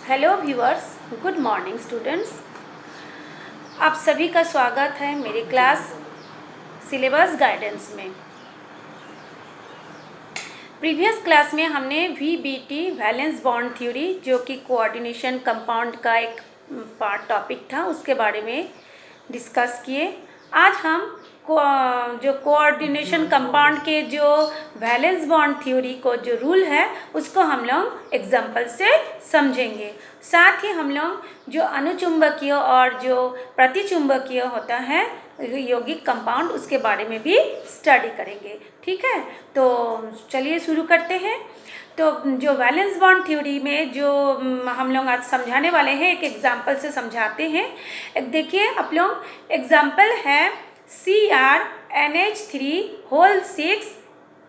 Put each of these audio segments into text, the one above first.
Hello viewers, good morning students. आप सभी का स्वागत है मेरी क्लास सिलेबस गाइडेंस में। प्रीवियस क्लास में हमने वीबीटी वैलेंस बॉन्ड थ्योरी, जो कि कोऑर्डिनेशन कंपाउंड का एक पार्ट टॉपिक था, उसके बारे में डिस्कस किए। आज हम जो कोऑर्डिनेशन कंपाउंड के जो वैलेंस बॉन्ड थ्योरी को जो रूल है उसको हम लोग एग्जाम्पल से समझेंगे। साथ ही हम लोग जो अनुचुंबकीय और जो प्रतिचुंबकीय होता है यौगिक कंपाउंड, उसके बारे में भी स्टडी करेंगे। ठीक है, तो चलिए शुरू करते हैं। तो जो वैलेंस बॉन्ड थ्योरी में जो हम लोग आज समझाने वाले हैं, एक एग्जाम्पल से समझाते हैं। एक देखिए आप लोग, एग्जाम्पल है CrNH3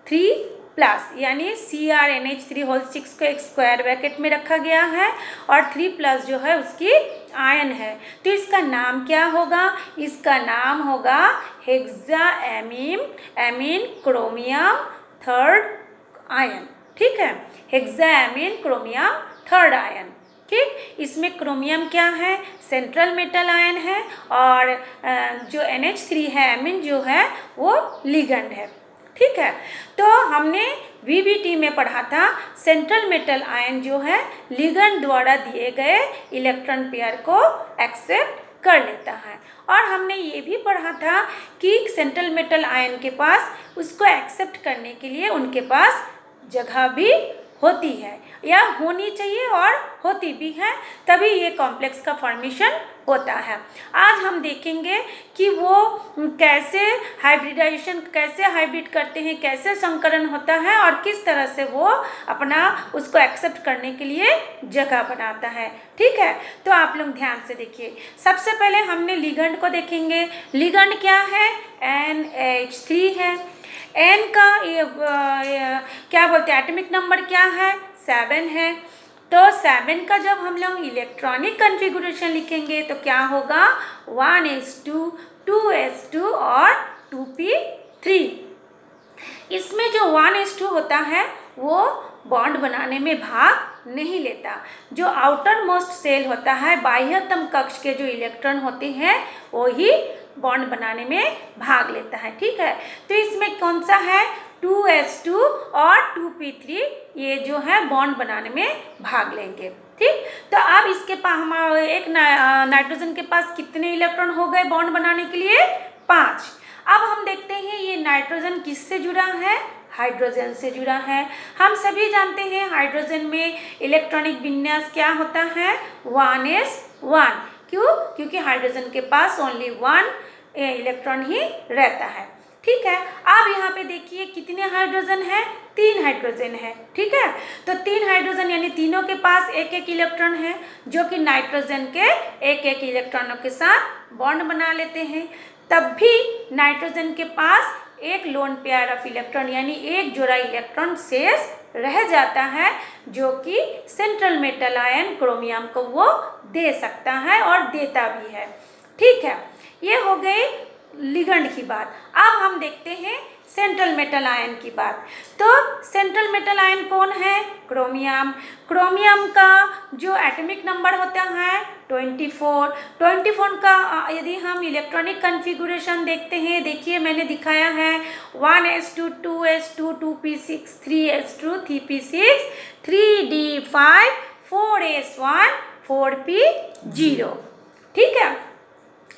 3+, यानी CrNH3 को एक स्क्वायर ब्रैकेट में रखा गया है और 3+ जो है उसकी आयन है। तो इसका नाम क्या होगा? इसका नाम होगा हेक्साएमीन क्रोमियम थर्ड आयन। ठीक है, हेक्साएमीन क्रोमियम थर्ड आयन। ठीक, इसमें क्रोमियम क्या है? सेंट्रल मेटल आयन है, और जो NH3 है, एमीन जो है वो लिगेंड है। ठीक है, तो हमने VBT में पढ़ा था सेंट्रल मेटल आयन जो है लिगेंड द्वारा दिए गए इलेक्ट्रॉन पेयर को एक्सेप्ट कर लेता है। और हमने ये भी पढ़ा था कि सेंट्रल मेटल आयन के पास उसको एक्सेप्ट करने के लिए उनके पास जगह भी होती है, या होनी चाहिए, और होती भी है, तभी ये कॉम्प्लेक्स का फॉर्मेशन होता है। आज हम देखेंगे कि वो कैसे हाइब्रिडाइजेशन, कैसे हाइब्रिड करते हैं, कैसे संकरण होता है, और किस तरह से वो अपना उसको एक्सेप्ट करने के लिए जगह बनाता है। ठीक है, तो आप लोग ध्यान से देखिए। सबसे पहले हमने लिगेंड को देखेंगे। लिगेंड क्या है? NH3 है। N का क्या बोलते हैं, एटॉमिक नंबर क्या है? 7 है। तो 7 का जब हम लोग इलेक्ट्रॉनिक कन्फिगुरेशन लिखेंगे तो क्या होगा? 1s2 2s2 और 2p3। इसमें जो 1s2 होता है वो बॉन्ड बनाने में भाग नहीं लेता। जो आउटर मोस्ट सेल होता है, बाह्यतम कक्ष के जो इलेक्ट्रॉन होते हैं, वो ही बॉन्ड बनाने में भाग लेता है। ठीक है, तो इसमें कौन सा है? 2s2 और 2p3, ये जो है बॉन्ड बनाने में भाग लेंगे। ठीक, तो अब इसके पास हमारे एक नाइट्रोजन के पास कितने इलेक्ट्रॉन हो गए बॉन्ड बनाने के लिए? 5। अब हम देखते हैं ये नाइट्रोजन किससे जुड़ा है? हाइड्रोजन से जुड़ा है। हम सभी जानते हैं हाइड्रोजन में इलेक्ट्रॉनिक विन्यास क्या होता है? 1s1। क्यों? क्योंकि हाइड्रोजन के पास ओनली 1 इलेक्ट्रॉन ही रहता है। ठीक है, अब यहाँ पे देखिए कितने हाइड्रोजन है? 3 हाइड्रोजन है। ठीक है, तो 3 हाइड्रोजन यानी तीनों के पास एक एक इलेक्ट्रॉन है, जो कि नाइट्रोजन के एक एक इलेक्ट्रॉनों के साथ बॉन्ड बना लेते हैं। तब भी नाइट्रोजन के पास एक लोन पेयर ऑफ इलेक्ट्रॉन, यानी एक जोड़ा इलेक्ट्रॉन शेष रह जाता है, जो कि सेंट्रल मेटल आयन क्रोमियम को वो दे सकता है और देता भी है। ठीक है, ये हो गई लिगेंड की बात। अब हम देखते हैं सेंट्रल मेटल आयन की बात। तो सेंट्रल मेटल आयन कौन है? क्रोमियम। क्रोमियम का जो एटॉमिक नंबर होता है 24 का यदि हम इलेक्ट्रॉनिक कन्फिगुरेशन देखते हैं, देखिए मैंने दिखाया है 1s2 2s2 2p6 3s2 3p6 3d5 4s1 4p0। ठीक है,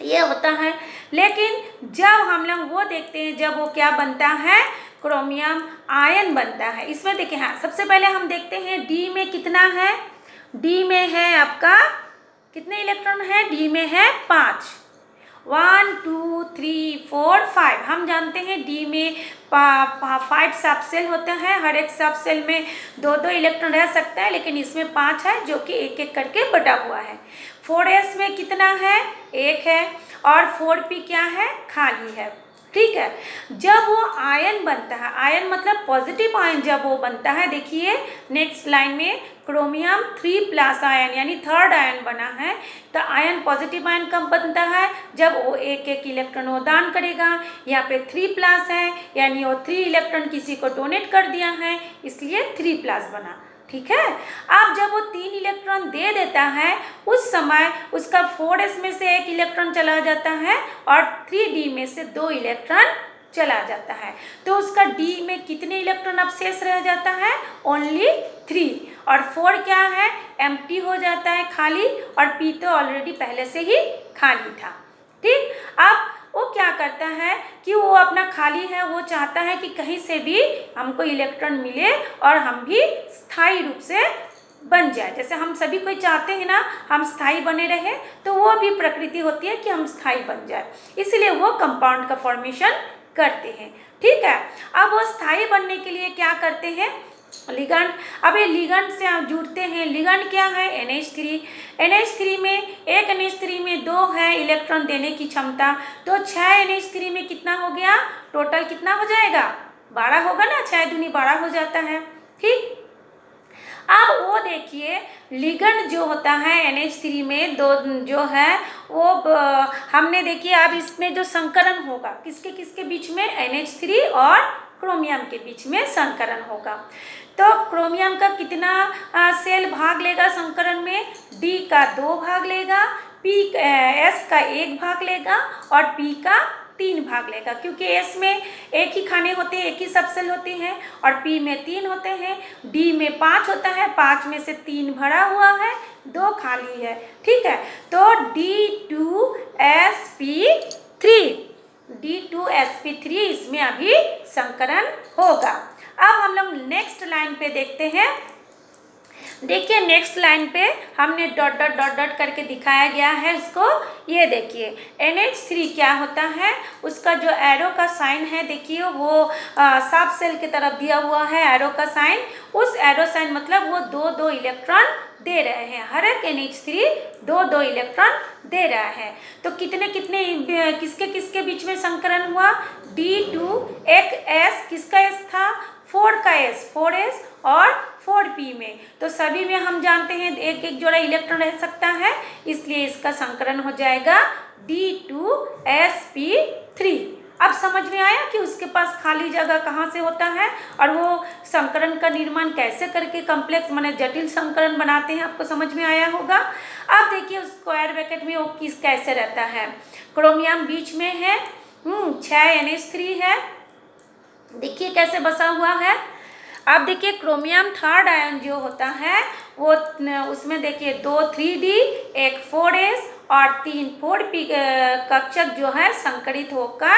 ये होता है। लेकिन जब हम लोग वो देखते हैं, जब वो क्या बनता है? क्रोमियम आयन बनता है। इसमें देखिए, हाँ, सबसे पहले हम देखते हैं डी में कितना है। डी में है आपका कितने इलेक्ट्रॉन है? डी में है 5। 1 2 3 4 5। हम जानते हैं डी में 5 सब सेल होते हैं। हर एक सब सेल में 2 इलेक्ट्रॉन रह सकता है, लेकिन इसमें 5 है, जो कि एक एक करके बटा हुआ है। 4s में कितना है? 1 है, और 4p क्या है? खाली है। ठीक है, जब वो आयन बनता है, आयन मतलब पॉजिटिव आयन जब वो बनता है, देखिए नेक्स्ट लाइन में क्रोमियम 3+ आयन यानी थर्ड आयन बना है। तो आयन पॉजिटिव आयन कब बनता है? जब वो एक एक इलेक्ट्रॉन वो दान करेगा। यहाँ पे 3+ है, यानी वो 3 इलेक्ट्रॉन किसी को डोनेट कर दिया है, इसलिए 3+ बना। ठीक है, अब जब वो 3 इलेक्ट्रॉन इलेक्ट्रॉन दे देता है उस समय उसका 4s में से एक इलेक्ट्रॉन चला जाता है और 3d में से 2 इलेक्ट्रॉन चला जाता है। तो उसका d में कितने इलेक्ट्रॉन अब शेष रह जाता है? ओनली 3। और 4 क्या है? एम्प्टी हो जाता है, खाली, और p तो ऑलरेडी पहले से ही खाली था। ठीक, अब वो क्या करता है कि वो अपना खाली है, वो चाहता है कि कहीं से भी हमको इलेक्ट्रॉन मिले और हम भी स्थायी रूप से बन जाए। जैसे हम सभी कोई चाहते हैं ना हम स्थायी बने रहे, तो वो भी प्रकृति होती है कि हम स्थायी बन जाए, इसलिए वो कंपाउंड का फॉर्मेशन करते हैं। ठीक है, अब वो स्थायी बनने के लिए क्या करते हैं? लिगेंड। अब ये लिगेंड से आप जुड़ते हैं। लिगेंड क्या है? NH3। NH3 में एक NH3 में 2 है इलेक्ट्रॉन देने की क्षमता, तो 6 NH3 में कितना हो गया? टोटल कितना हो जाएगा? 12 होगा ना, 6 दूनी 12 हो जाता है। ठीक, अब वो देखिए लिगेंड जो होता है NH3 में 2 जो है वो हमने देखिए अब इसमें जो संकरण होगा किसके किसके बीच में? NH3 और क्रोमियम के बीच में संकरण होगा। तो क्रोमियम का कितना सेल भाग लेगा संकरण में? D का 2 भाग लेगा, S का 1 भाग लेगा और P का 3 भाग लेगा, क्योंकि S में एक ही खाने होते हैं, एक ही सब सेल होते हैं, और P में 3 होते हैं, D में 5 होता है, 5 में से 3 भरा हुआ है, 2 खाली है। ठीक है, तो D2sp3 इसमें अभी संकरण होगा। अब हम लोग नेक्स्ट लाइन पे देखते हैं। देखिए नेक्स्ट लाइन पे हमने डॉट डॉट डॉट डॉट करके दिखाया गया है इसको। ये देखिए NH3 क्या होता है, उसका जो एरो का साइन है देखिए वो सब सेल की तरफ दिया हुआ है एरो का साइन। उस एरो साइन मतलब वो 2-2 इलेक्ट्रॉन दे रहे हैं, हर एक NH3 2-2 इलेक्ट्रॉन दे रहा है। तो कितने कितने किसके किसके बीच में संकरण हुआ? D2 एक S किसका S था? 4 का S, 4s और 4p में, तो सभी में हम जानते हैं एक एक जोड़ा इलेक्ट्रॉन रह सकता है, इसलिए इसका संकरण हो जाएगा D2sp3। अब समझ में आया कि उसके पास खाली जगह कहाँ से होता है और वो संकरण का निर्माण कैसे करके कॉम्प्लेक्स माने जटिल संकरण बनाते हैं, आपको समझ में आया होगा। अब देखिए स्क्वायर ब्रैकेट में वो किस कैसे रहता है। क्रोमियम बीच में है, 6 NH3 है, देखिए कैसे बसा हुआ है। अब देखिए क्रोमियम थर्ड आयन जो होता है वो उसमें देखिए 2 3D, एक 4s और 3 4p कक्षक जो है संकरित होकर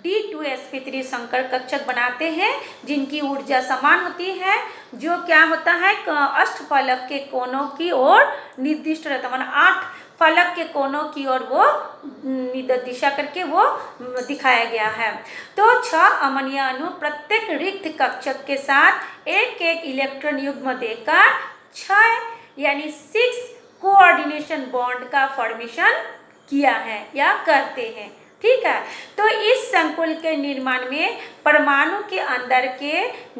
D2sp3 संकर कक्षक बनाते हैं, जिनकी ऊर्जा समान होती है, जो क्या होता है अष्टफलक के कोनों की ओर निर्दिष्ट रहता है, 8 फलक के कोनों की ओर वो दिशा करके वो दिखाया गया है। तो 6 अमनीय अणु प्रत्येक रिक्त कक्षक के साथ एक एक इलेक्ट्रॉन युग्म देकर 6 यानी 6 कोऑर्डिनेशन बॉन्ड का फॉर्मेशन किया है या करते हैं। ठीक है, तो इस संकुल के निर्माण में परमाणु के अंदर के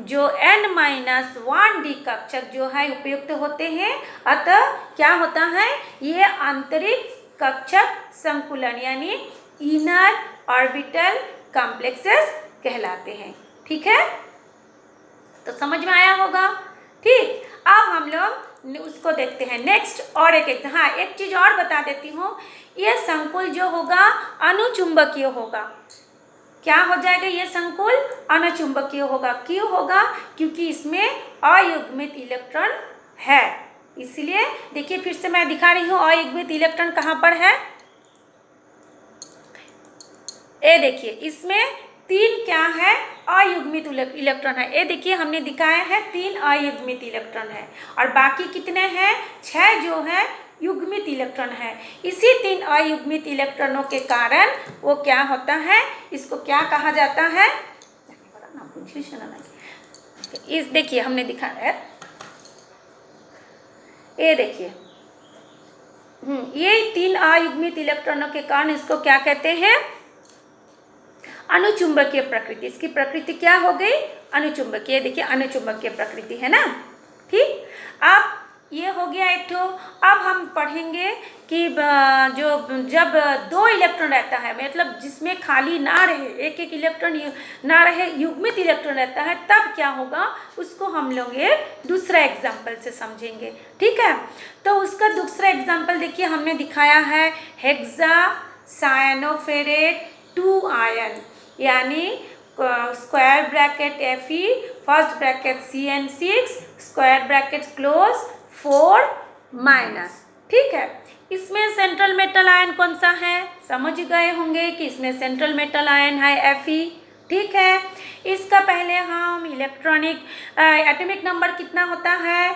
जो n-1d कक्षक जो है उपयुक्त होते हैं। अतः क्या होता है, ये आंतरिक कक्षक संकुलन यानी इनर ऑर्बिटल कॉम्प्लेक्सेस कहलाते हैं। ठीक है, तो समझ में आया होगा। ठीक, अब हम लोग उसको देखते हैं नेक्स्ट। और एक चीज और बता देती हूँ, ये संकुल जो होगा अनुचुंबकीय होगा। क्या हो जाएगा ये संकुल? अनुचुंबकीय होगा। क्यों होगा? क्योंकि इसमें अयुग्मित इलेक्ट्रॉन है, इसलिए देखिए फिर से मैं दिखा रही हूँ अयुग्मित इलेक्ट्रॉन कहाँ पर है। ये देखिए इसमें 3 क्या है? अयुग्मित इलेक्ट्रॉन है। ये देखिए हमने दिखाया है 3 अयुग्मित इलेक्ट्रॉन है और बाकी कितने हैं? 6 जो है युग्मित इलेक्ट्रॉन है। इसी 3 अयुग्मित इलेक्ट्रॉनों के कारण वो क्या होता है, इसको क्या कहा जाता है? इस देखिए हमने दिखाया है, ये देखिए ये 3 अयुग्मित इलेक्ट्रॉनों के कारण इसको क्या कहते हैं? अनुचुंबकीय प्रकृति। इसकी प्रकृति क्या हो गई? अनुचुंबकीय। देखिए अनुचुंबकीय प्रकृति है ना। ठीक, अब ये हो गया एक ठो। अब हम पढ़ेंगे कि जो जब दो इलेक्ट्रॉन रहता है, मतलब जिसमें खाली ना रहे, एक एक इलेक्ट्रॉन ना रहे, युग्मित इलेक्ट्रॉन रहता है, तब क्या होगा उसको हम लोग एक दूसरा एग्जाम्पल से समझेंगे। ठीक है, तो उसका दूसरा एग्जाम्पल देखिए, हमने दिखाया है हेक्सा साइनोफेरेट 2 आयन, यानी square bracket Fe, first bracket Cn6, square bracket close 4-। ठीक है, इसमें सेंट्रल मेटल आयन कौन सा है, समझ गए होंगे कि इसमें सेंट्रल मेटल आयन है Fe। ठीक है, इसका पहले हम इलेक्ट्रॉनिक एटॉमिक नंबर कितना होता है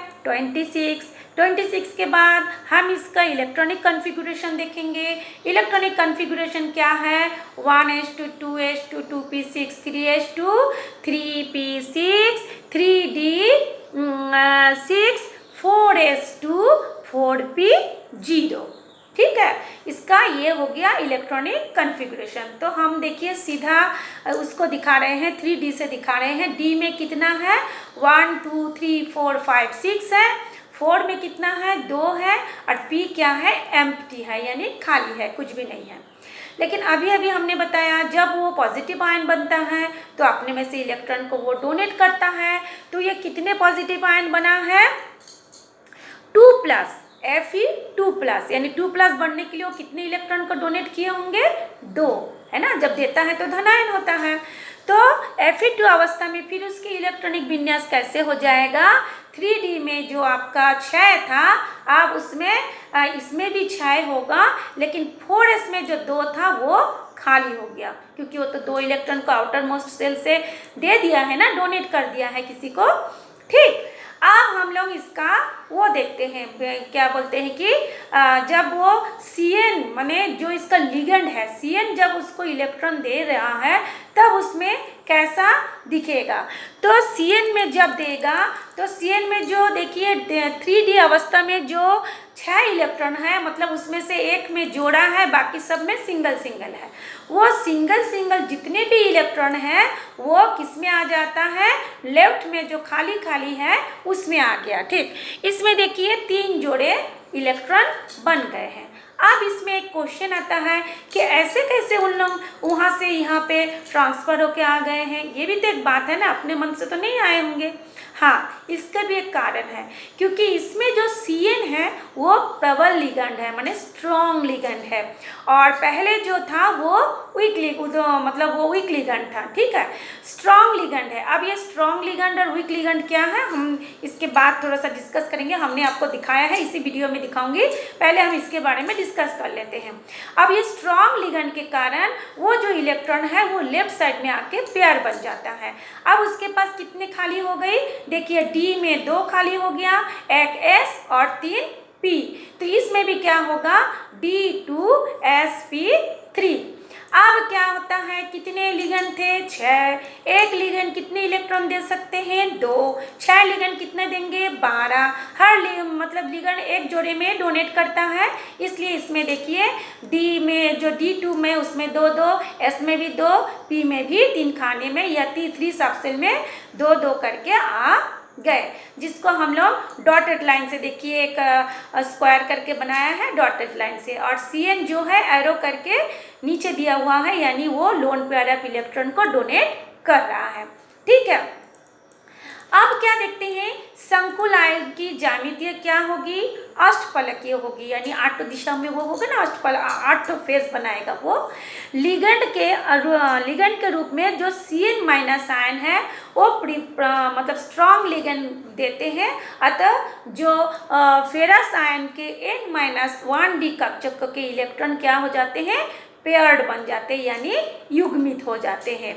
26 के बाद हम इसका इलेक्ट्रॉनिक कॉन्फ़िगरेशन देखेंगे। इलेक्ट्रॉनिक कॉन्फ़िगरेशन क्या है, 1s2 2s2 2p6 3s2 3p6 3d6 4s2 4p0। ठीक है, इसका ये हो गया इलेक्ट्रॉनिक कॉन्फ़िगरेशन। तो हम देखिए सीधा उसको दिखा रहे हैं, 3D से दिखा रहे हैं। D में कितना है 1 2 3 4 5 6 है, 4 में कितना है 2 है, और P क्या है एम्प्टी है, यानी खाली है, कुछ भी नहीं है। लेकिन अभी अभी हमने बताया जब वो पॉजिटिव आयन बनता है तो अपने में से इलेक्ट्रॉन को वो डोनेट करता है। तो ये कितने पॉजिटिव आयन बना है 2+, Fe2+, यानी 2+ बनने के लिए वो कितने इलेक्ट्रॉन को डोनेट किए होंगे 2, है ना। जब देता है तो धनायन होता है। तो Fe2 अवस्था में फिर उसकी इलेक्ट्रॉनिक विन्यास कैसे हो जाएगा, 3D में जो आपका क्षय था अब उसमें इसमें भी क्षय होगा, लेकिन 4s में जो 2 था वो खाली हो गया, क्योंकि वो तो 2 इलेक्ट्रॉन को आउटर मोस्ट सेल से दे दिया है ना, डोनेट कर दिया है किसी को। ठीक, अब हम लोग इसका वो देखते हैं, क्या बोलते हैं कि जब वो Cn माने जो इसका लिगेंड है, Cn जब उसको इलेक्ट्रॉन दे रहा है तब उसमें कैसा दिखेगा। तो Cn में जब देगा तो Cn में जो देखिए 3D अवस्था में जो 6 इलेक्ट्रॉन है, मतलब उसमें से एक में जोड़ा है, बाकी सब में सिंगल सिंगल है। वो सिंगल सिंगल जितने भी इलेक्ट्रॉन है वो किस में आ जाता है, लेफ्ट में जो खाली खाली है उसमें आ गया। ठीक, इसमें देखिए 3 जोड़े इलेक्ट्रॉन बन गए हैं। अब इसमें एक क्वेश्चन आता है कि ऐसे कैसे उन लोग वहाँ से यहाँ पे ट्रांसफ़र होके आ गए हैं, ये भी तो एक बात है ना, अपने मन से तो नहीं आए होंगे। हाँ, इसका भी एक कारण है, क्योंकि इसमें जो Cn है वो प्रबल लिगेंड है, माने स्ट्रॉन्ग लिगेंड है, और पहले जो था वो वीक मतलब वो वीक लिगेंड था। ठीक है, स्ट्रॉन्ग लिगेंड है। अब ये स्ट्रॉन्ग लिगेंड और वीक लिगेंड क्या है हम इसके बाद थोड़ा सा डिस्कस करेंगे। हमने आपको दिखाया है, इसी वीडियो में दिखाऊंगी, पहले हम इसके बारे में डिस्कस कर लेते हैं। अब ये स्ट्रॉन्ग लिगेंड के कारण वो जो इलेक्ट्रॉन है वो लेफ्ट साइड में आके पेयर बन जाता है। अब उसके पास कितने खाली हो गई, देखिए D में 2 खाली हो गया, एक S और 3 P। तो इसमें भी क्या होगा D2sp3। अब क्या होता है, कितने लिगेंड थे 6, एक लिगेंड कितने इलेक्ट्रॉन दे सकते हैं 2, 6 लिगेंड कितने देंगे 12। हर मतलब लिगेंड एक जोड़े में डोनेट करता है, इसलिए इसमें देखिए D में जो D2 में उसमें 2-2, S में भी 2, P में भी 3 खाने में या 3 सबसेल में 2-2 करके आ गए, जिसको हम लोग डॉटेड लाइन से देखिए एक स्क्वायर करके बनाया है डॉटेड लाइन से, और Cn जो है एरो करके नीचे दिया हुआ है, यानी वो लोन पेयर ऑफ इलेक्ट्रॉन को डोनेट कर रहा है। ठीक है, अब क्या देखते हैं, संकुल आयन की ज्यामिति क्या होगी, अष्टफलकीय होगी, यानी 8 दिशा में वो होगा ना, 8 फेज बनाएगा वो। लिगेंड के रूप में जो Cn माइनस आयन है वो मतलब स्ट्रॉन्ग लिगेंड देते हैं, अतः जो फेरस आयन के N-1d कक्षक के इलेक्ट्रॉन क्या हो जाते हैं, पेयर्ड बन जाते हैं, यानी युग्मित हो जाते हैं।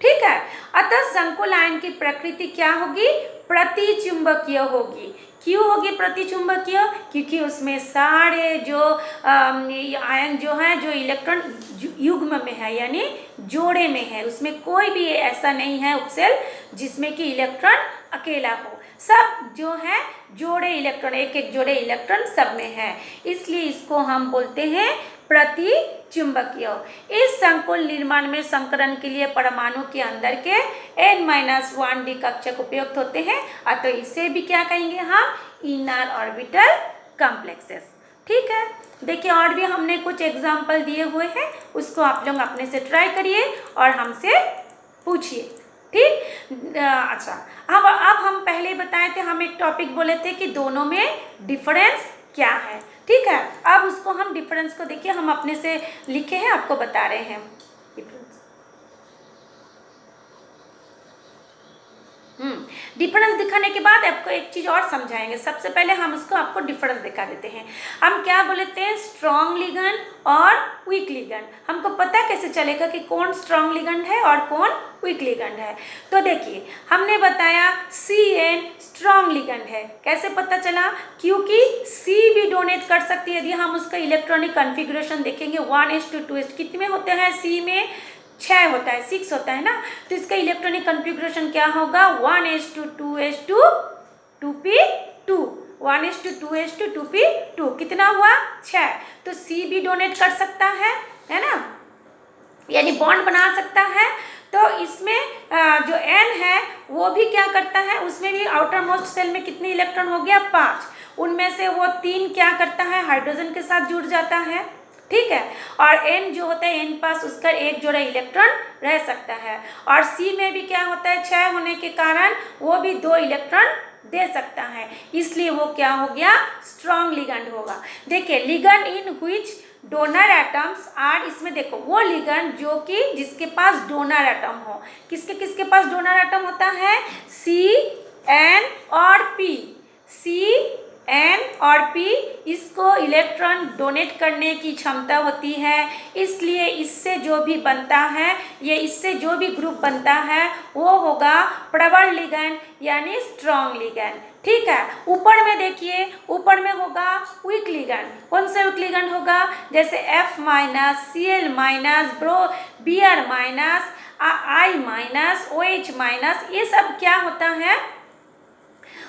ठीक है, अतः संकुल आयन की प्रकृति क्या होगी, प्रतिचुंबकीय होगी। क्यों होगी प्रतिचुंबकीय, क्योंकि उसमें सारे जो आयन जो है, जो इलेक्ट्रॉन युग्म में है, यानी जोड़े में है, उसमें कोई भी ऐसा नहीं है उपसेल जिसमें कि इलेक्ट्रॉन अकेला हो, सब जो है जोड़े इलेक्ट्रॉन, एक एक जोड़े इलेक्ट्रॉन सब में है, इसलिए इसको हम बोलते हैं प्रति चुंबकीय हो। इस संकुल निर्माण में संकरण के लिए परमाणु के अंदर के n-1d कक्षक उपयुक्त होते हैं, अतः इसे भी क्या कहेंगे हम, इनर ऑर्बिटल कॉम्प्लेक्सेस। ठीक है, देखिए और भी हमने कुछ एग्जाम्पल दिए हुए हैं, उसको आप लोग अपने से ट्राई करिए और हमसे पूछिए। ठीक, अच्छा अब हम पहले बताए थे, हम एक टॉपिक बोले थे कि दोनों में डिफरेंस क्या है। ठीक है, अब उसको हम डिफरेंस को देखिए, हम अपने से लिखे हैं, आपको बता रहे हैं डिफरेंस। डिफरेंस दिखाने के बाद आपको एक चीज़ और समझाएंगे। सबसे पहले हम उसको आपको डिफरेंस दिखा देते हैं। हम क्या बोलते हैं, स्ट्रॉन्ग लिगेंड और वीक लिगेंड। हमको पता कैसे चलेगा कि कौन स्ट्रॉन्ग लिगेंड है और कौन वीक लिगेंड है? तो देखिए हमने बताया CN स्ट्रॉन्ग लिगेंड है। कैसे पता चला? क्योंकि C भी डोनेट कर सकती है। यदि हम उसका इलेक्ट्रॉनिक कॉन्फ़िगरेशन देखेंगे 1:2 कितने होते हैं, C में 6 होता है, 6 होता है ना, तो इसका इलेक्ट्रॉनिक कॉन्फ़िगरेशन क्या होगा, 1:2:2p2, 1:2:2p2 कितना हुआ, 6। तो C भी डोनेट कर सकता है ना, यानी बॉन्ड बना सकता है। तो इसमें जो N है वो भी क्या करता है, उसमें भी आउटर मोस्ट सेल में कितने इलेक्ट्रॉन हो गया, 5। उनमें से वो 3 क्या करता है, हाइड्रोजन के साथ जुड़ जाता है। ठीक है, और N जो होता है, N पास उसका एक जोड़ा इलेक्ट्रॉन रह सकता है। और C में भी क्या होता है, 6 होने के कारण वो भी 2 इलेक्ट्रॉन दे सकता है, इसलिए वो क्या हो गया, स्ट्रॉन्ग लिगेंड होगा। देखिए ligand in which donor atoms are, इसमें देखो वो लिगेंड जो कि जिसके पास डोनर एटम हो। किसके किसके पास डोनर एटम होता है, C, N और P। C, N और P इसको इलेक्ट्रॉन डोनेट करने की क्षमता होती है, इसलिए इससे जो भी बनता है, ये इससे जो भी ग्रुप बनता है वो होगा प्रबल लिगेंड यानी स्ट्रॉन्ग लिगेंड। ठीक है, ऊपर में देखिए, ऊपर में होगा वीक लिगेंड। कौन सा वीक लिगेंड होगा, जैसे F-, Cl-, Br-, I-, OH-, ये सब क्या होता है,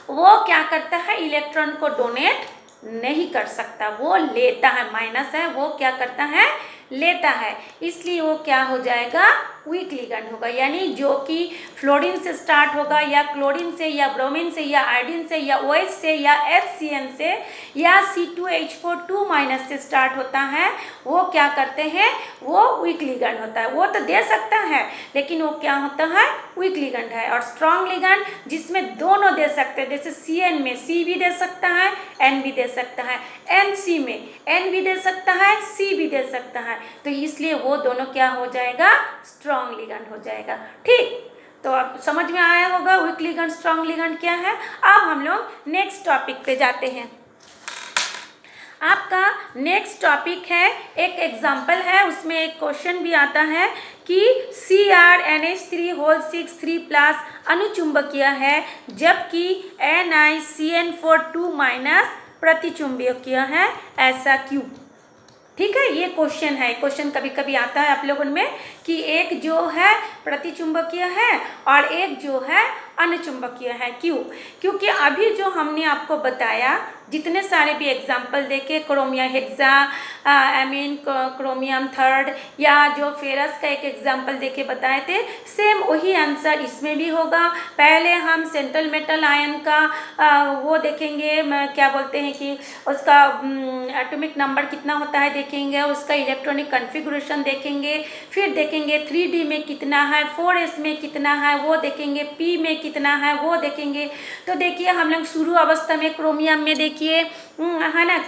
वो क्या करता है, इलेक्ट्रॉन को डोनेट नहीं कर सकता, वो लेता है, माइनस है, वो क्या करता है, लेता है, इसलिए वो क्या हो जाएगा, वीक लिगेंड होगा। यानी जो कि फ्लोरीन से स्टार्ट होगा या क्लोरीन से या ब्रोमीन से या आयोडीन से या OH से या HCN से या C2H4 से स्टार्ट होता है, वो क्या करते हैं, वो वीक लिगेंड होता है। वो तो दे सकता है लेकिन वो क्या होता है, वीक लिगेंड है। और स्ट्रॉन्ग लिगेंड जिसमें दोनों दे सकते हैं, जैसे CN में C भी दे सकता है, N भी दे सकता है, NC में N भी दे सकता है, C भी दे सकता है, तो इसलिए वो दोनों क्या हो जाएगा, स्ट्रॉन्ग लिगेंड हो जाएगा। ठीक, तो अब समझ में आया होगा वीक लिगेंड स्ट्रॉन्ग लिगेंड क्या है। अब हम लोग नेक्स्ट टॉपिक पे जाते हैं। आपका नेक्स्ट टॉपिक है, एक एग्जाम्पल है, उसमें एक क्वेश्चन भी आता है कि CrNH3 अनुचुंबकीय है, जबकि NiCN4 प्रतिचुंबकीय है, ऐसा क्यों? ठीक है, ये क्वेश्चन है। क्वेश्चन कभी कभी आता है आप लोगों में कि एक जो है प्रतिचुंबकीय है और एक जो है अनुचुंबकीय है। क्यों? क्योंकि अभी जो हमने आपको बताया, जितने सारे भी एग्जाम्पल देके, chromium hexa amine chromium third या जो फेरस का एक एग्जाम्पल देके बताए थे, सेम वही आंसर इसमें भी होगा। पहले हम सेंट्रल मेटल आयन का वो देखेंगे, क्या बोलते हैं कि उसका एटॉमिक नंबर कितना होता है देखेंगे, उसका इलेक्ट्रॉनिक कॉन्फ़िगरेशन देखेंगे, फिर देखेंगे 3D में कितना है, 4s में कितना है वो देखेंगे, P में कितना है वो देखेंगे। तो देखिए हम लोग शुरू अवस्था में क्रोमियम में देखिए है ना,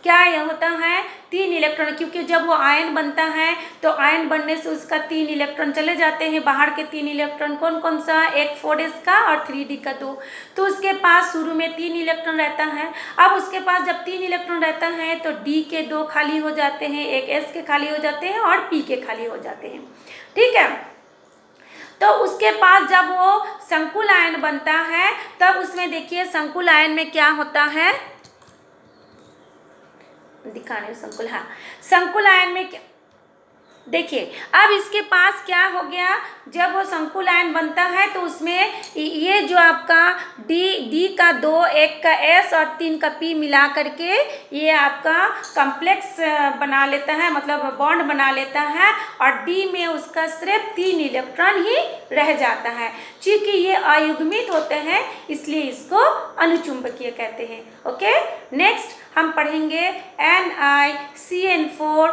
क्या होता है, 3 इलेक्ट्रॉन, क्योंकि जब वो आयन बनता है तो आयन बनने से उसका 3 इलेक्ट्रॉन चले जाते हैं बाहर के। 3 इलेक्ट्रॉन कौन कौन सा, एक 4s का और 3D का 2। तो उसके पास शुरू में 3 इलेक्ट्रॉन रहता है। अब उसके पास जब 3 इलेक्ट्रॉन रहता है तो D के 2 खाली हो जाते हैं, एक S के खाली हो जाते हैं और P के खाली हो जाते हैं। ठीक है, तो उसके पास जब वो संकुल आयन बनता है तब उसमें देखिए संकुल आयन में क्या होता है, दिखाने संकुल, हाँ, संकुल आयन में क्या, देखिए अब इसके पास क्या हो गया, जब वो संकुल आयन बनता है तो उसमें ये जो आपका डी का 2, 1 का S और 3 का P मिला करके ये आपका कॉम्प्लेक्स बना लेता है, मतलब बॉन्ड बना लेता है, और डी में उसका सिर्फ 3 इलेक्ट्रॉन ही रह जाता है। चूँकि ये अयुग्मित होते हैं इसलिए इसको अनुचुंबकीय कहते हैं। ओके, नेक्स्ट हम पढ़ेंगे NiCN4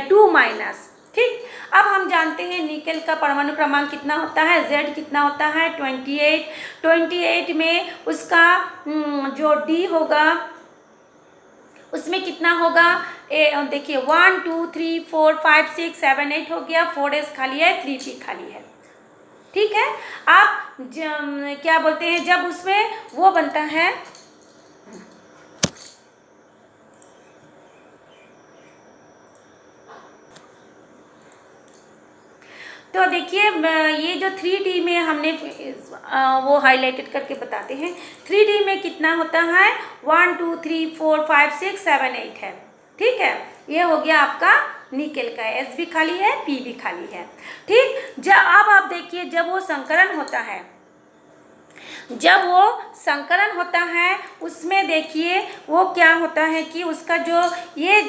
2 माइनस। ठीक, अब हम जानते हैं निकेल का परमाणु क्रमांक कितना होता है, Z कितना होता है 28। 28 में उसका जो D होगा उसमें कितना होगा, देखिए 1 2 3 4 5 6 7 8 हो गया, 4s खाली है, 3p खाली है। ठीक है, आप क्या बोलते हैं, जब उसमें वो बनता है तो देखिए ये जो 3D में हमने वो हाईलाइटेड करके बताते हैं। 3D में कितना होता है 1 2 3 4 5 6 7 8 है। ठीक है, ये हो गया आपका निकेल का, S भी खाली है, P भी खाली है। ठीक, जब अब आप देखिए जब वो संकरण होता है, जब वो संकरण होता है उसमें देखिए वो क्या होता है कि उसका जो ये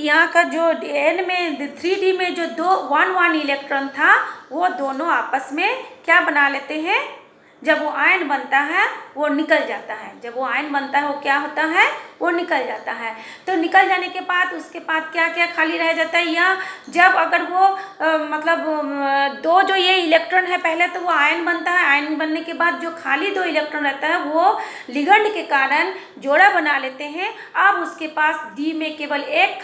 यहाँ का जो N में 3D में जो 1 इलेक्ट्रॉन था वो दोनों आपस में क्या बना लेते हैं, जब वो आयन बनता है वो निकल जाता है। जब वो आयन बनता है वो क्या होता है, वो निकल जाता है। तो निकल जाने के बाद उसके बाद क्या क्या खाली रह जाता है, या जब अगर वो मतलब 2 जो ये इलेक्ट्रॉन है पहले तो वो आयन बनता है, आयन बनने के बाद जो खाली 2 इलेक्ट्रॉन रहता है वो लिगेंड के कारण जोड़ा बना लेते हैं। अब उसके पास डी में केवल एक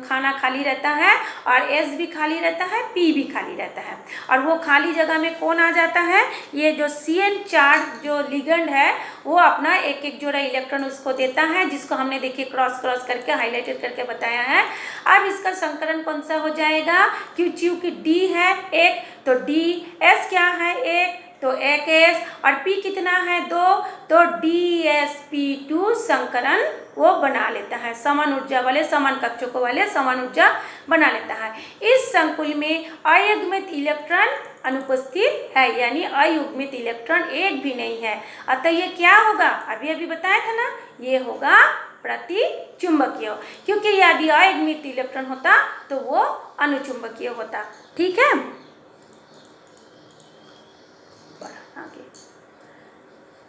खाना खाली रहता है और एस भी खाली रहता है, पी भी खाली रहता है, और वो खाली जगह में कौन आ जाता है, ये जो CN चार्ज जो लिगेंड है वो अपना एक एक जोड़ा इलेक्ट्रॉन उसको देता है, जिसको हमने देखिए क्रॉस करके हाईलाइटेड करके बताया है। अब इसका संकरण कौन सा हो जाएगा, क्योंकि D है 1 तो DS क्या है 1 तो 1s, और P कितना है 2 तो DsP2 संकरण वो बना लेता है, समान ऊर्जा वाले समान कक्षकों वाले समान ऊर्जा बना लेता है। इस संकुल में अयुग्मित इलेक्ट्रॉन अनुपस्थित है, यानी अयुग्मित इलेक्ट्रॉन एक भी नहीं है। अतः ये क्या होगा, अभी बताया था ना, ये होगा प्रतिचुंबकीय, क्योंकि यदि अयुग्मित इलेक्ट्रॉन होता तो वो अनुचुंबकीय होता। ठीक है,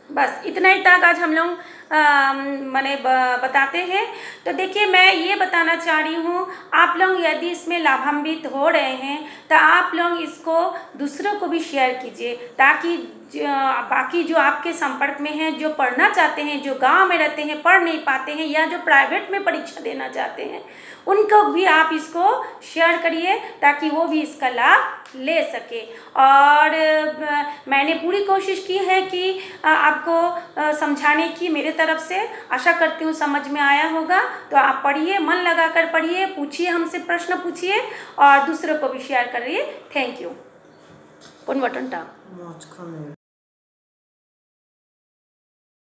बस इतना ही तक आज हम लोग मैंने बताते हैं। तो देखिए मैं ये बताना चाह रही हूँ, आप लोग यदि इसमें लाभान्वित हो रहे हैं तो आप लोग इसको दूसरों को भी शेयर कीजिए, ताकि बाकी जो आपके संपर्क में हैं, जो पढ़ना चाहते हैं, जो गांव में रहते हैं पढ़ नहीं पाते हैं, या जो प्राइवेट में परीक्षा देना चाहते हैं, उनको भी आप इसको शेयर करिए ताकि वो भी इसका लाभ ले सके। और मैंने पूरी कोशिश की है कि आपको समझाने की, मेरे तरफ से आशा करती हूँ समझ में आया होगा। तो आप पढ़िए, मन लगाकर पढ़िए, पूछिए, हमसे प्रश्न पूछिए और दूसरों को भी शेयर करिए। Thank you. कौन बटन था?